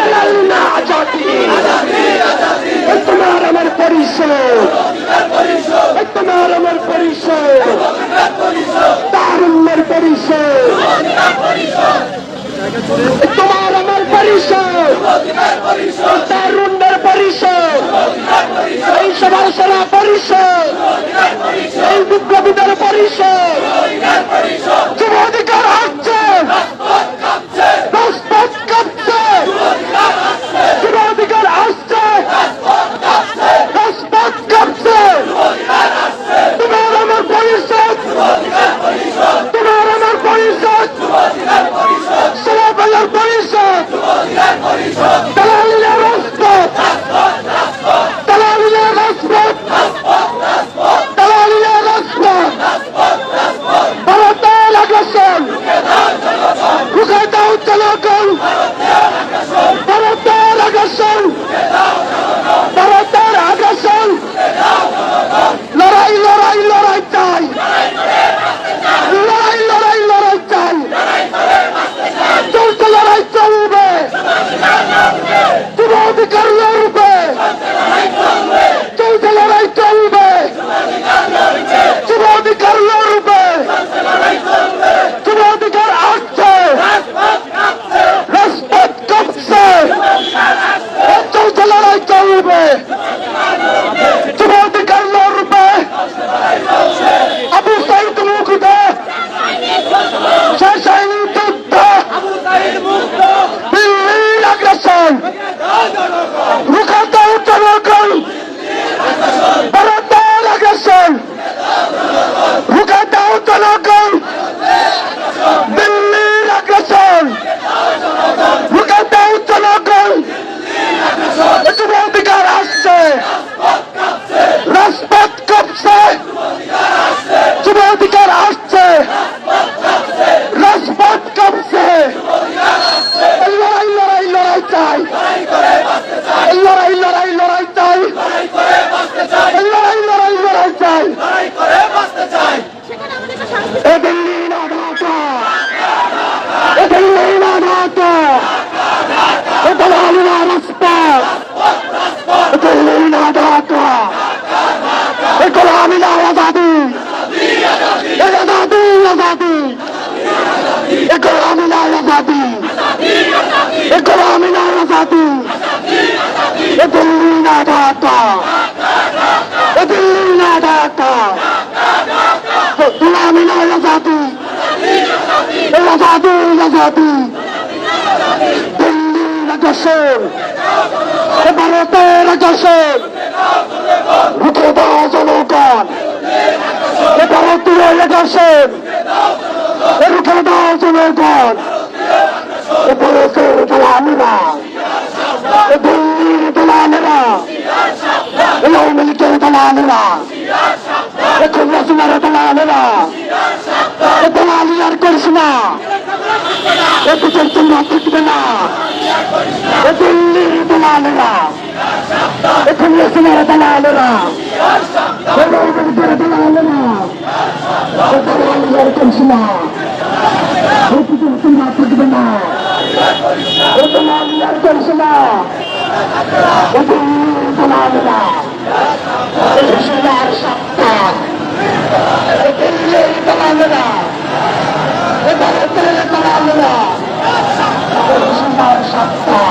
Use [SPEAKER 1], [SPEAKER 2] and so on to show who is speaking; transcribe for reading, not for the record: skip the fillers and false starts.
[SPEAKER 1] দালালি না আজাদি, তোমার আমার পরিচয়, তোমার আমার পরিচয়, তারুণ্যের পরিচয়, তোমার আমার পরিচয়, তারুণ্যের পরিচয়, এই সবার সেরা পরিচয়, এই বিপ্লবীদের পরিচয়। যুব অধিকার আসছে, রাজপথ কাঁপছে, যুব অধিকার আসছে, রাজপথ কাঁপছে। তোমার আমার পরিষদ, তোমার আমার পরিষদ, সেনাবাহিনীর পরিষদ, দালালিরা রাজপথ, দালালিরা রাজপথ, দালালিরা রাজপথ। ভারতের আগ্রাসন রুখে দাও জনগণ, ভারতের আগ্রাসন, ভারতের আগ্রাসন। লড়াই লড়াই লড়াই চাই, লড়াই লড়াই লড়াই চাই, চলছে লড়াই চলবে, যুব অধিকার লড়বে, চলছে লড়াই চলবে, যুব অধিকার লড়বে, যুব অধিকার আসছে, রাজপথ কাঁপছে, চলছে লড়াই চলবে, যুব অধিকার লড়বে। আবু সাইদ মুগ্ধ, শেষ হয়নি যুদ্ধ, দিল্লির আগ্রাসন রুখে দাও জনগণ, ভারতের আগ্রাসন রুখে দাও জনগণ, দিল্লির আগ্রাসন রুখে দাও জনগণ। যুব অধিকার আসছে, রাজপথ কাঁপছে, যুব অধিকার আসছে, রাজপথ কাঁপছে। লড়াই লড়াই লড়াই চাই, লড়াই লড়াই লড়াই চাই, লড়াই লড়াই লড়াই চাই। এ দিল্লি না ঢাকা, এ দিল্লি না ঢাকা, এ দালালি না রাজপথ, এ দিল্লি না ঢাকা, এ গোলামি না আজাদি, এ আজাদি আজাদি, এ গোলামি না আজাদি, এ গোলামি না আজাদি, এ দিল্লি না ঢাকা, এ দিল্লি না ঢাকা, গোলামি না আজাদি, এ আজাদি আজাদি। দিল্লির আগ্রাসন, এ ভারতের আগ্রাসন রুখে দাও জনগণ, এ ভারতীয় আগ্রাসন রুখে দাও জনগণ। এ ভারতের দালালেরা, এ দিল্লির দালালেরা, এ আওয়ামী লীগের দালালেরা, এ খুলনার দালালেরা, এ দালালি আর করিস না, এ পিছের চিহ্ন থাকবে না। এ দিল্লির দালালেরা, এ খুলনার দালালেরা, এ রৌদ্রের দালালেরা, এ দালালি আর করিস না, এ পিছের চিহ্ন থাকবে না। এ দালালি আর করিস না, এ দিল্লির দালালেরা, এ সোনার সত্তা, এ দিল্লির দালালেরা, এ ভারতের দালালেরা, এ সোনার সত্তা।